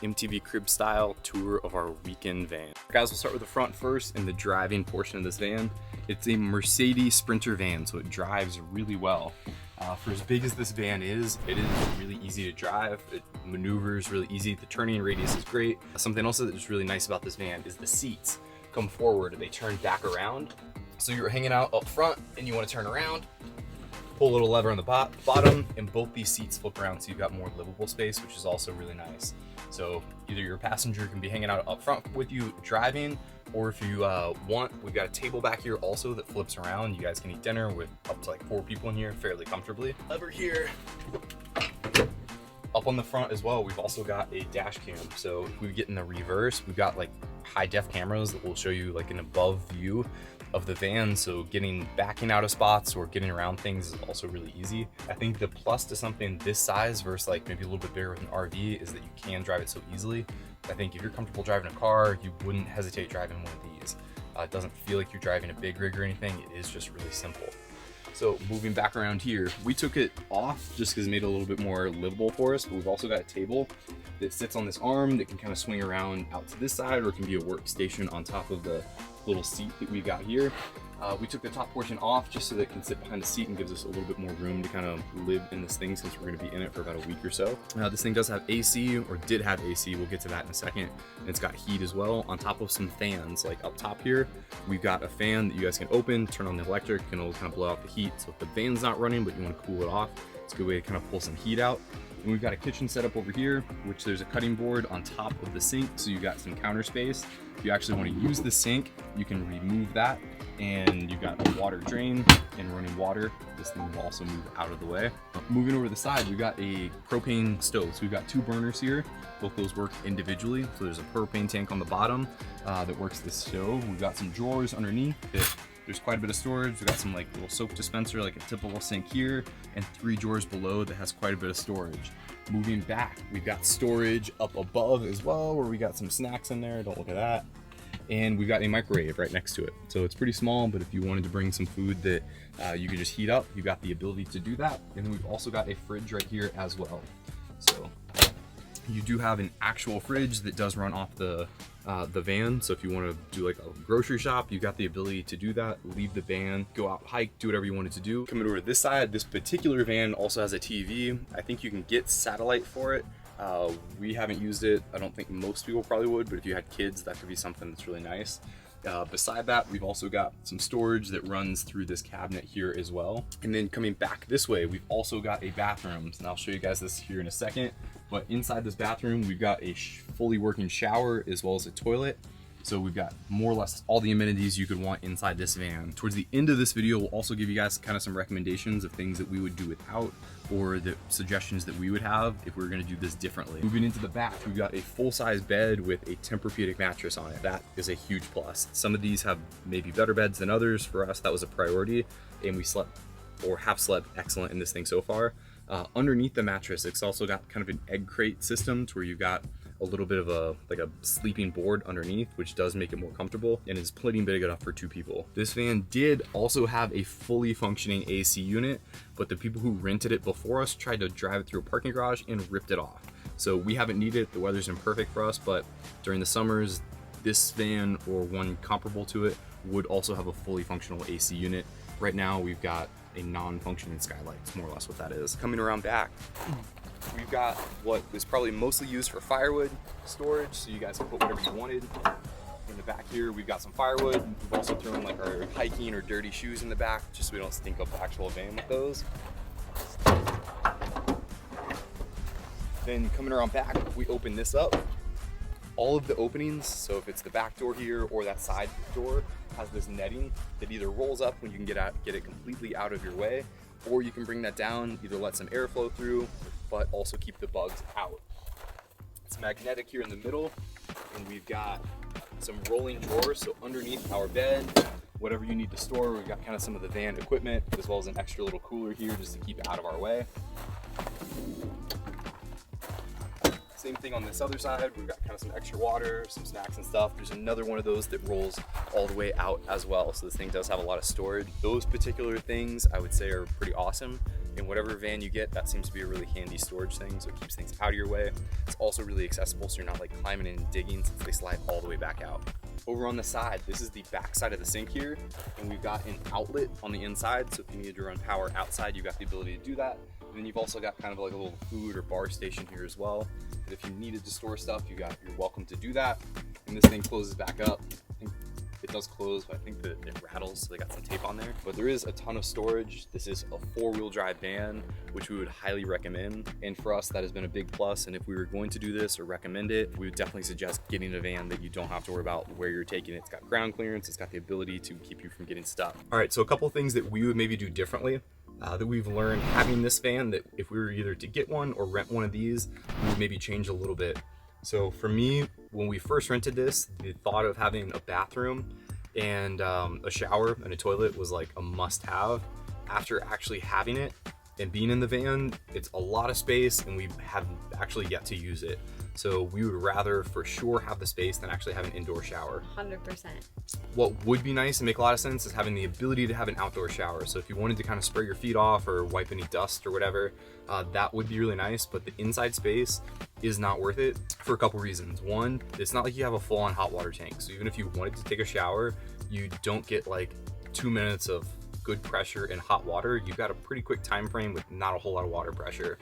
an MTV Crib style tour of our weekend van. Guys, we'll start with the front first and the driving portion of this van. It's a Mercedes Sprinter van, so it drives really well. For as big as this van is, it is really easy to drive. It maneuvers really easy. The turning radius is great. Something else that's really nice about this van is the seats come forward and they turn back around. So you're hanging out up front and you want to turn around, pull a little lever on the bottom, and both these seats flip around so you've got more livable space, which is also really nice. So either your passenger can be hanging out up front with you driving, or if you want, we've got a table back here also that flips around. You guys can eat dinner with up to like 4 people in here fairly comfortably. Lever here. Up on the front as well, we've also got a dash cam. So if we get in the reverse, we've got like high def cameras that will show you like an above view of the van, so backing out of spots or getting around things is also really easy. I think the plus to something this size versus like maybe a little bit bigger with an RV is that you can drive it so easily. I think if you're comfortable driving a car, you wouldn't hesitate driving one of these. It doesn't feel like you're driving a big rig or anything. It is just really simple. So moving back around here, we took it off just because it made it a little bit more livable for us, but we've also got a table that sits on this arm that can kind of swing around out to this side, or it can be a workstation on top of the little seat that we got here. We took the top portion off just so that it can sit behind the seat and gives us a little bit more room to kind of live in this thing, since we're going to be in it for about a week or so. This thing does have AC, or did have AC. We'll get to that in a second. And it's got heat as well, on top of some fans. Like up top here, we've got a fan that you guys can open, turn on the electric, and it'll kind of blow out the heat. So if the van's not running but you want to cool it off, it's a good way to kind of pull some heat out. And we've got a kitchen set up over here, which there's a cutting board on top of the sink, so you've got some counter space. If you actually want to use the sink, you can remove that, and you've got a water drain and running water. This thing will also move out of the way. Moving over to the side, we've got a propane stove. So we've got 2 burners here. Both those work individually. So there's a propane tank on the bottom that works the stove. We've got some drawers underneath that there's quite a bit of storage. We've got some like little soap dispenser, like a typical sink here, and 3 drawers below that has quite a bit of storage. Moving back, we've got storage up above as well, where we got some snacks in there. Don't look at that. And we've got a microwave right next to it. So it's pretty small, but if you wanted to bring some food that you could just heat up, you've got the ability to do that. And then we've also got a fridge right here as well. So you do have an actual fridge that does run off the van. So if you want to do like a grocery shop, you've got the ability to do that. Leave the van, go out, hike, do whatever you wanted to do. Coming over to this side, this particular van also has a TV. I think you can get satellite for it. We haven't used it. I don't think most people probably would, but if you had kids, that could be something that's really nice. Beside that, we've also got some storage that runs through this cabinet here as well. And then coming back this way, we've also got a bathroom. And I'll show you guys this here in a second. But inside this bathroom, we've got a fully working shower as well as a toilet. So we've got more or less all the amenities you could want inside this van. Towards the end of this video, we'll also give you guys kind of some recommendations of things that we would do without, or the suggestions that we would have if we were gonna do this differently. Moving into the back, we've got a full-size bed with a Tempur-Pedic mattress on it. That is a huge plus. Some of these have maybe better beds than others. For us, that was a priority, and we slept, or have slept, excellent in this thing so far. Underneath the mattress, it's also got kind of an egg crate system to where you've got a little bit of a sleeping board underneath, which does make it more comfortable and is plenty big enough for 2 people. This van did also have a fully functioning AC unit, but the people who rented it before us tried to drive it through a parking garage and ripped it off. So we haven't needed it. The weather's imperfect for us, but during the summers, this van or one comparable to it would also have a fully functional AC unit. Right now, we've got a non-functioning skylight. It's more or less what that is. Coming around back, we've got what is probably mostly used for firewood storage, so you guys can put whatever you wanted. In the back here, we've got some firewood. We've also thrown like our hiking or dirty shoes in the back, just so we don't stink up the actual van with those. Then coming around back, we open this up. All of the openings, so if it's the back door here or that side door, has this netting that either rolls up when you can get it completely out of your way, or you can bring that down, either let some airflow through, but also keep the bugs out. It's magnetic here in the middle, and we've got some rolling drawers, so underneath our bed, whatever you need to store, we've got kind of some of the van equipment, as well as an extra little cooler here just to keep it out of our way. Same thing on this other side, we've got kind of some extra water, some snacks and stuff. There's another one of those that rolls all the way out as well, so this thing does have a lot of storage. Those particular things I would say are pretty awesome. In whatever van you get, that seems to be a really handy storage thing, so it keeps things out of your way. It's also really accessible, so you're not like climbing in and digging, since they slide all the way back out. Over on the side, this is the back side of the sink here, and we've got an outlet on the inside, so if you needed to run power outside, you've got the ability to do that. And then you've also got kind of like a little food or bar station here as well. And if you needed to store stuff, you're welcome to do that. And this thing closes back up. I think it does close, but I think that it rattles, so they got some tape on there. But there is a ton of storage. This is a 4-wheel drive van, which we would highly recommend. And for us, that has been a big plus. And if we were going to do this or recommend it, we would definitely suggest getting a van that you don't have to worry about where you're taking it. It's got ground clearance. It's got the ability to keep you from getting stuck. All right, so a couple of things that we would maybe do differently. That we've learned having this van, that if we were either to get one or rent one of these, we would maybe change a little bit. So for me, when we first rented this, the thought of having a bathroom and a shower and a toilet was like a must-have. After actually having it and being in the van, it's a lot of space and we have actually yet to use it. So we would rather for sure have the space than actually have an indoor shower. 100%. What would be nice and make a lot of sense is having the ability to have an outdoor shower. So if you wanted to kind of spray your feet off or wipe any dust or whatever, that would be really nice, but the inside space is not worth it for a couple reasons. One, it's not like you have a full-on hot water tank. So even if you wanted to take a shower, you don't get like 2 minutes of good pressure in hot water. You've got a pretty quick time frame with not a whole lot of water pressure.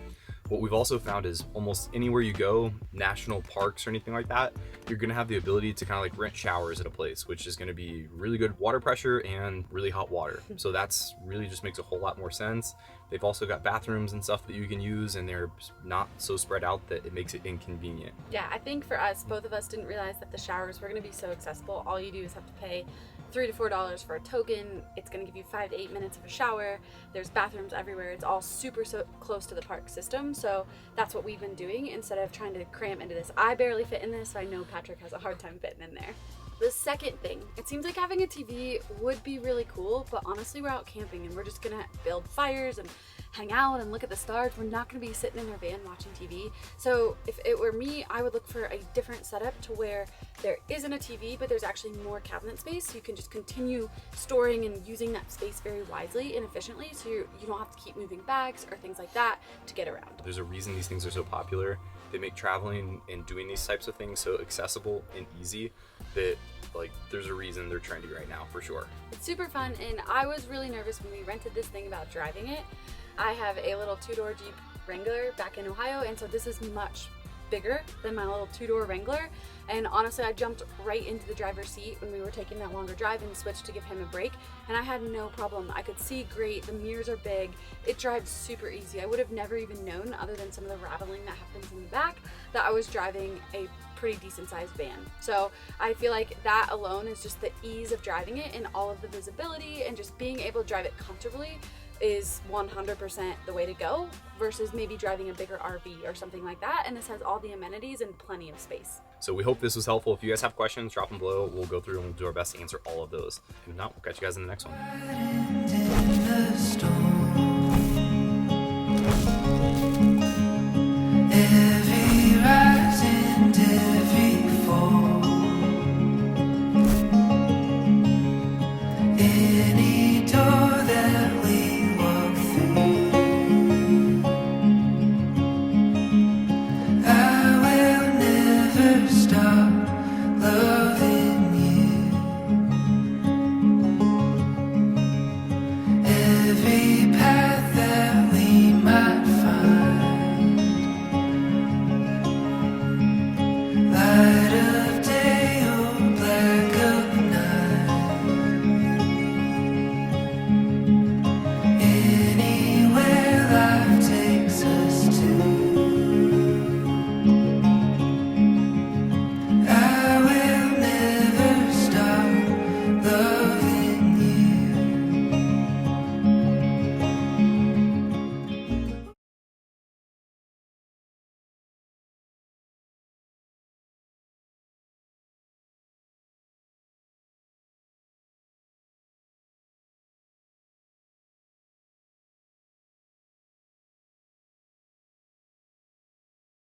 What we've also found is almost anywhere you go, national parks or anything like that, you're gonna have the ability to kind of like rent showers at a place, which is gonna be really good water pressure and really hot water. So that's really just makes a whole lot more sense. They've also got bathrooms and stuff that you can use, and they're not so spread out that it makes it inconvenient. Yeah, I think for us, both of us didn't realize that the showers were gonna be so accessible. All you do is have to pay $3 to $4 for a token. It's gonna give you 5 to 8 minutes of a shower. There's bathrooms everywhere. It's all super so close to the park system. So that's what we've been doing instead of trying to cram into this. I barely fit in this, so I know Patrick has a hard time fitting in there. The second thing, it seems like having a TV would be really cool, but honestly, we're out camping and we're just gonna build fires and hang out and look at the stars. We're not gonna be sitting in our van watching TV. So if it were me, I would look for a different setup to where there isn't a TV, but there's actually more cabinet space. So you can just continue storing and using that space very wisely and efficiently, so you don't have to keep moving bags or things like that to get around. There's a reason these things are so popular. They make traveling and doing these types of things so accessible and easy that like there's a reason they're trendy right now for sure. It's super fun, and I was really nervous when we rented this thing about driving it. I have a little 2-door Jeep Wrangler back in Ohio, and so this is much bigger than my little 2-door Wrangler. And honestly, I jumped right into the driver's seat when we were taking that longer drive and switched to give him a break, and I had no problem. I could see great, the mirrors are big, it drives super easy. I would have never even known, other than some of the rattling that happens in the back, that I was driving a pretty decent sized van. So I feel like that alone is just the ease of driving it, and all of the visibility and just being able to drive it comfortably is 100% the way to go, versus maybe driving a bigger RV or something like that. And this has all the amenities and plenty of space. So we hope this was helpful. If you guys have questions, drop them below. We'll go through and we'll do our best to answer all of those. If not, we'll catch you guys in the next one. Every path